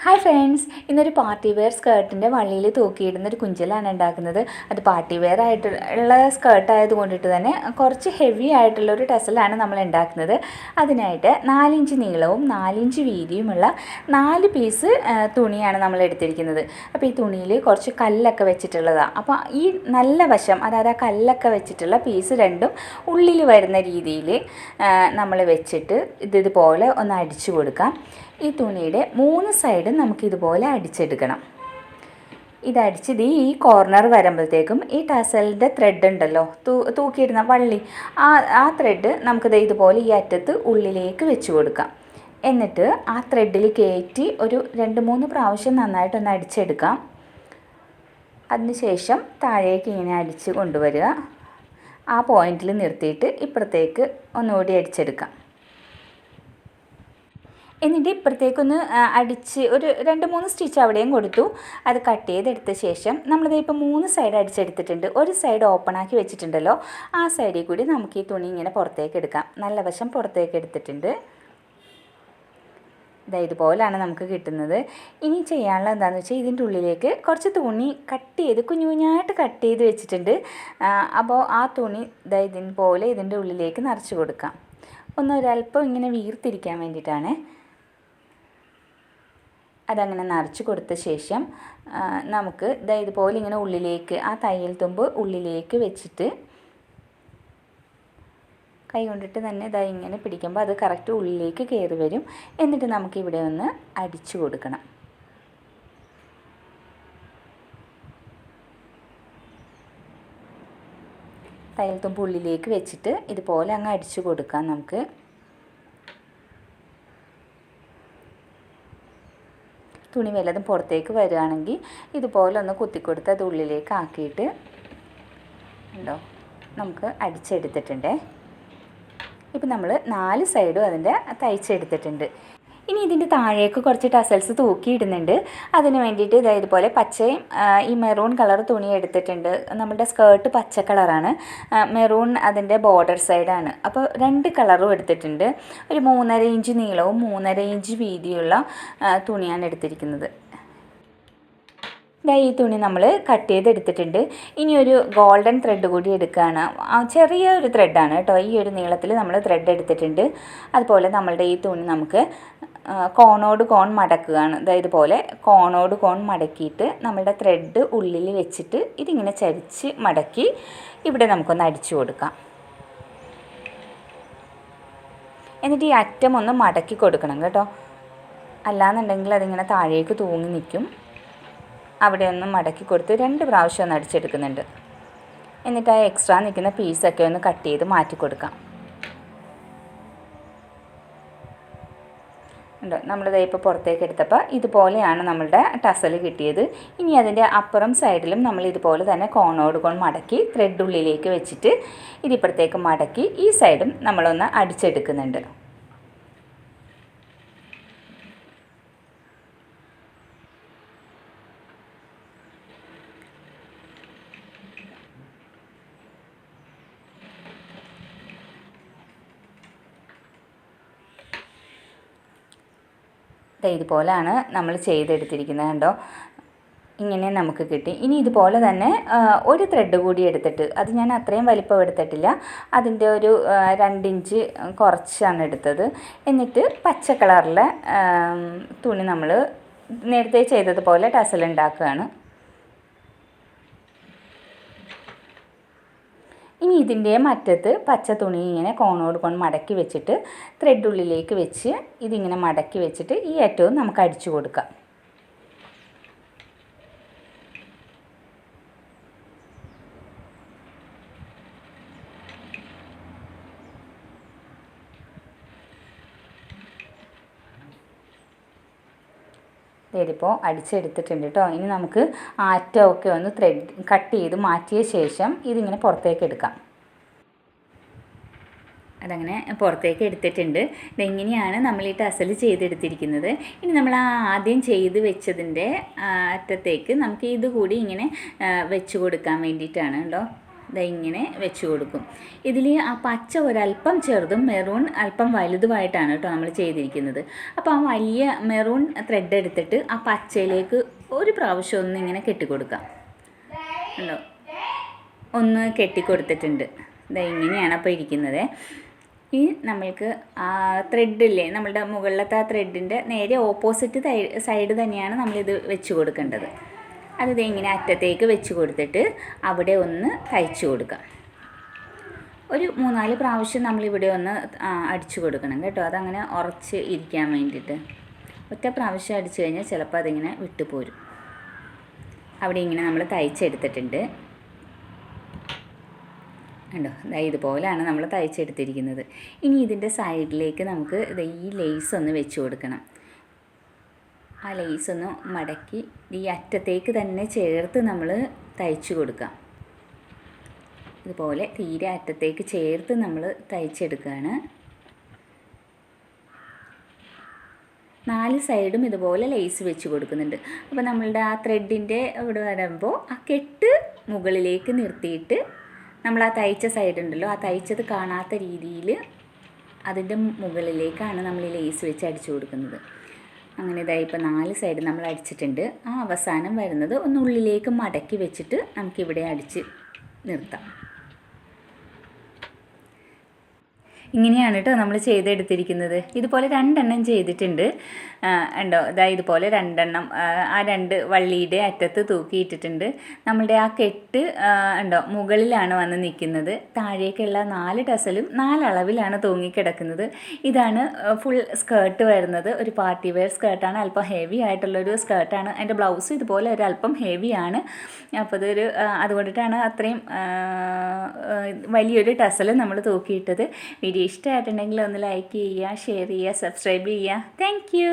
Hi friends, ഇന്നൊരു party wear സ്കേർട്ടിൻ്റെ വള്ളിയിൽ തൂക്കിയിടുന്നൊരു കുഞ്ചലാണ് ഉണ്ടാക്കുന്നത്. അത് പാർട്ടി വെയർ ആയിട്ടുള്ള സ്കേർട്ട് ആയതുകൊണ്ടിട്ട് തന്നെ കുറച്ച് ഹെവി ആയിട്ടുള്ളൊരു ടെസലാണ് നമ്മൾ ഉണ്ടാക്കുന്നത്. അതിനായിട്ട് 4 ഇഞ്ച് നീളവും 4 ഇഞ്ച് വീതിയുമുള്ള 4 പീസ് തുണിയാണ് നമ്മൾ എടുത്തിരിക്കുന്നത്. അപ്പോൾ ഈ തുണിയിൽ കുറച്ച് കല്ലൊക്കെ വെച്ചിട്ടുള്ളതാണ്. അപ്പോൾ ഈ നല്ല വശം, അതായത് ആ കല്ലൊക്കെ വെച്ചിട്ടുള്ള പീസ് രണ്ടും ഉള്ളിൽ വരുന്ന രീതിയിൽ നമ്മൾ വെച്ചിട്ട് ഇതുപോലെ ഒന്ന് അടിച്ചു കൊടുക്കാം. ഈ തുണിയുടെ 3 സൈഡും നമുക്കിതുപോലെ അടിച്ചെടുക്കണം. ഇതടിച്ചത് ഈ കോർണർ വരുമ്പോഴത്തേക്കും ഈ ടസലിൻ്റെ ത്രെഡ് ഉണ്ടല്ലോ, തൂക്കിയിടുന്ന വള്ളി, ആ ത്രെഡ് നമുക്കിത് ഇതുപോലെ ഈ അറ്റത്ത് ഉള്ളിലേക്ക് വെച്ച് കൊടുക്കാം. എന്നിട്ട് ആ ത്രെഡിൽ കയറ്റി ഒരു 2-3 പ്രാവശ്യം നന്നായിട്ടൊന്ന് അടിച്ചെടുക്കാം. അതിനുശേഷം താഴേക്ക് ഇങ്ങനെ അടിച്ച് കൊണ്ടുവരിക. ആ പോയിന്റിൽ നിർത്തിയിട്ട് ഇപ്പുറത്തേക്ക് ഒന്നുകൂടി അടിച്ചെടുക്കാം. എന്നിട്ട് ഇപ്പുറത്തേക്കൊന്ന് അടിച്ച് ഒരു 2-3 സ്റ്റിച്ച് അവിടെയും കൊടുത്തു. അത് കട്ട് ചെയ്തെടുത്ത ശേഷം നമ്മളിത് ഇപ്പോൾ 3 സൈഡ് അടിച്ചെടുത്തിട്ടുണ്ട്. ഒരു സൈഡ് ഓപ്പൺ ആക്കി വെച്ചിട്ടുണ്ടല്ലോ, ആ സൈഡിൽ കൂടി നമുക്ക് ഈ തുണി ഇങ്ങനെ പുറത്തേക്ക് എടുക്കാം. നല്ല വശം പുറത്തേക്ക് എടുത്തിട്ടുണ്ട്. ഇതുപോലെയാണ് നമുക്ക് കിട്ടുന്നത്. ഇനി ചെയ്യാനുള്ളത് എന്താണെന്ന് വെച്ചാൽ ഇതിൻ്റെ ഉള്ളിലേക്ക് കുറച്ച് തുണി കട്ട് ചെയ്ത് കുഞ്ഞു കുഞ്ഞായിട്ട് കട്ട് ചെയ്ത് വെച്ചിട്ടുണ്ട്. അപ്പോൾ ആ തുണി ഇതുപോലെ ഇതിൻ്റെ ഉള്ളിലേക്ക് നിറച്ച് കൊടുക്കാം. ഒരല്പം ഇങ്ങനെ വീർത്തിരിക്കാൻ വേണ്ടിയിട്ടാണ്. അതങ്ങനെ നിറച്ച് കൊടുത്ത ശേഷം നമുക്ക് ഇതുപോലെ ഇങ്ങനെ ഉള്ളിലേക്ക് ആ തയ്യൽ തുമ്പ് ഉള്ളിലേക്ക് വെച്ചിട്ട് കൈ കൊണ്ടിട്ട് തന്നെ ഇങ്ങനെ പിടിക്കുമ്പോൾ അത് കറക്റ്റ് ഉള്ളിലേക്ക് കയറി വരും. എന്നിട്ട് നമുക്കിവിടെ ഒന്ന് അടിച്ചു കൊടുക്കണം. തയ്യൽ തുമ്പ് ഉള്ളിലേക്ക് വെച്ചിട്ട് ഇതുപോലെ അങ്ങ് അടിച്ചു കൊടുക്കാം. നമുക്ക് തുണി വല്ലതും പുറത്തേക്ക് വരികയാണെങ്കിൽ ഇതുപോലെ ഒന്ന് കുത്തിക്കൊടുത്ത് അത് ഉള്ളിലേക്ക് ആക്കിയിട്ട് ഉണ്ടോ നമുക്ക് അടിച്ചെടുത്തിട്ടുണ്ട്. ഇപ്പം നമ്മൾ 4 സൈഡും അതിൻ്റെ തയ്ച്ചെടുത്തിട്ടുണ്ട്. ഇനി ഇതിൻ്റെ താഴേക്ക് കുറച്ച് ടസൽസ് തൂക്കിയിടുന്നുണ്ട്. അതിന് വേണ്ടിയിട്ട് ഇതുപോലെ പച്ചയും ഈ മെറൂൺ കളർ തുണി എടുത്തിട്ടുണ്ട്. നമ്മുടെ സ്കേർട്ട് പച്ച കളറാണ്, മെറൂൺ അതിൻ്റെ ബോർഡർ സൈഡാണ്. അപ്പോൾ 2 കളറും എടുത്തിട്ടുണ്ട്. ഒരു 3.5 ഇഞ്ച് നീളവും 3.5 ഇഞ്ച് വീതിയുള്ള തുണിയാണ് എടുത്തിരിക്കുന്നത്. ഈ തുണി നമ്മൾ കട്ട് ചെയ്തെടുത്തിട്ടുണ്ട്. ഇനി ഒരു ഗോൾഡൻ ത്രെഡ് കൂടി എടുക്കുകയാണ്. ചെറിയ ഒരു ത്രെഡാണ് കേട്ടോ. ഈ ഒരു നീളത്തിൽ നമ്മൾ ത്രെഡ് എടുത്തിട്ടുണ്ട്. അതുപോലെ നമ്മളുടെ ഈ തുണി നമുക്ക് കോണോട് കോൺ മടക്കുകയാണ്. ഇതുപോലെ കോണോട് കോൺ മടക്കിയിട്ട് നമ്മളുടെ ത്രെഡ് ഉള്ളിൽ വെച്ചിട്ട് ഇതിങ്ങനെ ചരിച്ച് മടക്കി ഇവിടെ നമുക്കൊന്ന് അടിച്ചു കൊടുക്കാം. എന്നിട്ട് ഈ അറ്റം ഒന്ന് മടക്കി കൊടുക്കണം കേട്ടോ, അല്ലാന്നുണ്ടെങ്കിൽ അതിങ്ങനെ താഴേക്ക് തൂങ്ങി നിൽക്കും. അവിടെ ഒന്ന് മടക്കി കൊടുത്ത് 2 പ്രാവശ്യം ഒന്ന് അടിച്ചെടുക്കുന്നുണ്ട്. എന്നിട്ട് ആ എക്സ്ട്രാ നിൽക്കുന്ന പീസൊക്കെ ഒന്ന് കട്ട് ചെയ്ത് മാറ്റി കൊടുക്കാം. ഉണ്ടോ, നമ്മളിത് ഇപ്പോൾ പുറത്തേക്ക് എടുത്തപ്പോൾ ഇതുപോലെയാണ് നമ്മളുടെ ടസൽ കിട്ടിയത്. ഇനി അതിൻ്റെ അപ്പുറം സൈഡിലും നമ്മൾ ഇതുപോലെ തന്നെ കോണോട് കോൺ മടക്കി ത്രെഡ് ഉള്ളിലേക്ക് വെച്ചിട്ട് ഇതിപ്പുറത്തേക്ക് മടക്കി ഈ സൈഡും നമ്മളൊന്ന് അടിച്ചെടുക്കുന്നുണ്ട്. ഇതുപോലെയാണ് നമ്മൾ ചെയ്തെടുത്തിരിക്കുന്നത്. കണ്ടോ, ഇങ്ങനെ നമുക്ക് കിട്ടി. ഇനി ഇതുപോലെ തന്നെ ഒരു ത്രെഡ് കൂടി എടുത്തിട്ട്, അത് ഞാൻ അത്രയും വലിപ്പം എടുത്തിട്ടില്ല, അതിൻ്റെ ഒരു 2 ഇഞ്ച് കുറച്ചാണ് എടുത്തത്. എന്നിട്ട് പച്ച കളറിലെ തുണി നമ്മൾ നേരത്തെ ചെയ്തതുപോലെ ടസൽ ഉണ്ടാക്കുകയാണ്. ഇനി ഇതിൻ്റെ അറ്റത്ത് പച്ച തുണി ഇങ്ങനെ കോണോട് കോൺ മടക്കി വെച്ചിട്ട് ത്രെഡ് ഉള്ളിലേക്ക് വെച്ച് ഇതിങ്ങനെ മടക്കി വെച്ചിട്ട് ഈ അറ്റവും നമുക്ക് അടിച്ചു കൊടുക്കാം. ഇതിപ്പോൾ അടിച്ചെടുത്തിട്ടുണ്ട് കേട്ടോ. ഇനി നമുക്ക് അറ്റമൊക്കെ ഒന്ന് ത്രെഡ് കട്ട് ചെയ്ത് മാറ്റിയ ശേഷം ഇതിങ്ങനെ പുറത്തേക്ക് എടുക്കാം. അതങ്ങനെ പുറത്തേക്ക് എടുത്തിട്ടുണ്ട്. ഇതെങ്ങനെയാണ് നമ്മൾ ഈ ടസൽ ചെയ്തെടുത്തിരിക്കുന്നത്. ഇനി നമ്മൾ ആദ്യം ചെയ്ത് വെച്ചതിൻ്റെ അറ്റത്തേക്ക് നമുക്ക് ഇതുകൂടി ഇങ്ങനെ വെച്ച് കൊടുക്കാൻ വേണ്ടിയിട്ടാണ് കേട്ടോ. ഇങ്ങനെ വെച്ച് കൊടുക്കും. ഇതിൽ ആ പച്ച ഒരല്പം ചെറുതും മെറൂൺ അല്പം വലുതുമായിട്ടാണ് കേട്ടോ നമ്മൾ ചെയ്തിരിക്കുന്നത്. അപ്പോൾ ആ വലിയ മെറൂൺ ത്രെഡ് എടുത്തിട്ട് ആ പച്ചയിലേക്ക് ഒരു പ്രാവശ്യം ഒന്ന് ഇങ്ങനെ കെട്ടിക്കൊടുക്കാം. ഉണ്ടോ, ഒന്ന് കെട്ടിക്കൊടുത്തിട്ടുണ്ട്. ഇങ്ങനെയാണ് അപ്പോൾ ഇരിക്കുന്നത്. ഈ നമ്മൾക്ക് ആ ത്രെഡില്ലേ, നമ്മളുടെ മുകളിലത്തെ ആ ത്രെഡിൻ്റെ നേരെ ഓപ്പോസിറ്റ് സൈഡ് തന്നെയാണ് നമ്മളിത് വെച്ച് കൊടുക്കേണ്ടത്. അത് ഇങ്ങനെ അറ്റത്തേക്ക് വെച്ച് കൊടുത്തിട്ട് അവിടെ ഒന്ന് തയ്ച്ച് കൊടുക്കാം. ഒരു 3-4 പ്രാവശ്യം നമ്മളിവിടെ ഒന്ന് അടിച്ചു കൊടുക്കണം കേട്ടോ. അതങ്ങനെ ഉറച്ച് ഇരിക്കാൻ വേണ്ടിയിട്ട്. ഒറ്റ പ്രാവശ്യം അടിച്ചു കഴിഞ്ഞാൽ ചിലപ്പോൾ അതിങ്ങനെ വിട്ടുപോരും. അവിടെ ഇങ്ങനെ നമ്മൾ തയ്ച്ചെടുത്തിട്ടുണ്ട് കണ്ടോ. ഇതുപോലെയാണ് നമ്മൾ തയ്ച്ചെടുത്തിരിക്കുന്നത്. ഇനി ഇതിൻ്റെ സൈഡിലേക്ക് നമുക്ക് ഈ ലേസ് ഒന്ന് വെച്ച് കൊടുക്കണം. ആ ലേസ് ഒന്ന് മടക്കി ഈ അറ്റത്തേക്ക് തന്നെ ചേർത്ത് നമ്മൾ തയ്ച്ചു കൊടുക്കാം. ഇതുപോലെ തീരെ അറ്റത്തേക്ക് ചേർത്ത് നമ്മൾ തയ്ച്ചെടുക്കുകയാണ്. 4 സൈഡും ഇതുപോലെ ലേസ് വെച്ച് കൊടുക്കുന്നുണ്ട്. അപ്പോൾ നമ്മളുടെ ആ ത്രെഡിൻ്റെ ഇവിടെ വരുമ്പോൾ ആ കെട്ട് മുകളിലേക്ക് നിർത്തിയിട്ട് നമ്മൾ ആ തയ്ച്ച സൈഡ് ഉണ്ടല്ലോ, ആ തയ്ച്ചത് കാണാത്ത രീതിയിൽ അതിൻ്റെ മുകളിലേക്കാണ് നമ്മൾ ഈ ലേസ് വെച്ച് അടിച്ചു കൊടുക്കുന്നത്. അങ്ങനെ ഇപ്പോൾ 4 സൈഡ് നമ്മൾ അടിച്ചിട്ടുണ്ട്. ആ അവസാനം വരുന്നത് ഒന്ന് ഉള്ളിലേക്ക് മടക്കി വെച്ചിട്ട് നമുക്കിവിടെ അടിച്ച് നിർത്താം. ഇങ്ങനെയാണ് കേട്ടോ നമ്മൾ ചെയ്തെടുത്തിരിക്കുന്നത്. ഇതുപോലെ 2 എണ്ണം ചെയ്തിട്ടുണ്ട്. ഉണ്ടോ, ഇതുപോലെ 2 എണ്ണം ആ 2 വള്ളിയുടെ അറ്റത്ത് തൂക്കിയിട്ടിട്ടുണ്ട്. നമ്മളുടെ ആ കെട്ട് ഉണ്ടോ മുകളിലാണ് വന്ന് നിൽക്കുന്നത്. താഴേക്കുള്ള 4 ടസലും 4 അളവിലാണ് തൂങ്ങിക്കിടക്കുന്നത്. ഇതാണ് ഫുൾ സ്കേർട്ട് വരുന്നത്. ഒരു പാർട്ടി വെയർ സ്കേർട്ടാണ്. അല്പം ഹെവി ആയിട്ടുള്ളൊരു സ്കേർട്ടാണ്. അതിൻ്റെ ബ്ലൗസ് ഇതുപോലെ ഒരു അല്പം ഹെവിയാണ്. അപ്പോൾ അതുകൊണ്ടിട്ടാണ് അത്രയും വലിയൊരു ടസൽ നമ്മൾ തൂക്കിയിട്ടത്. വീഡിയോ ഇഷ്ടമായിട്ടുണ്ടെങ്കിൽ ഒന്ന് ലൈക്ക് ചെയ്യുക, ഷെയർ ചെയ്യുക, സബ്സ്ക്രൈബ് ചെയ്യുക. Thank you.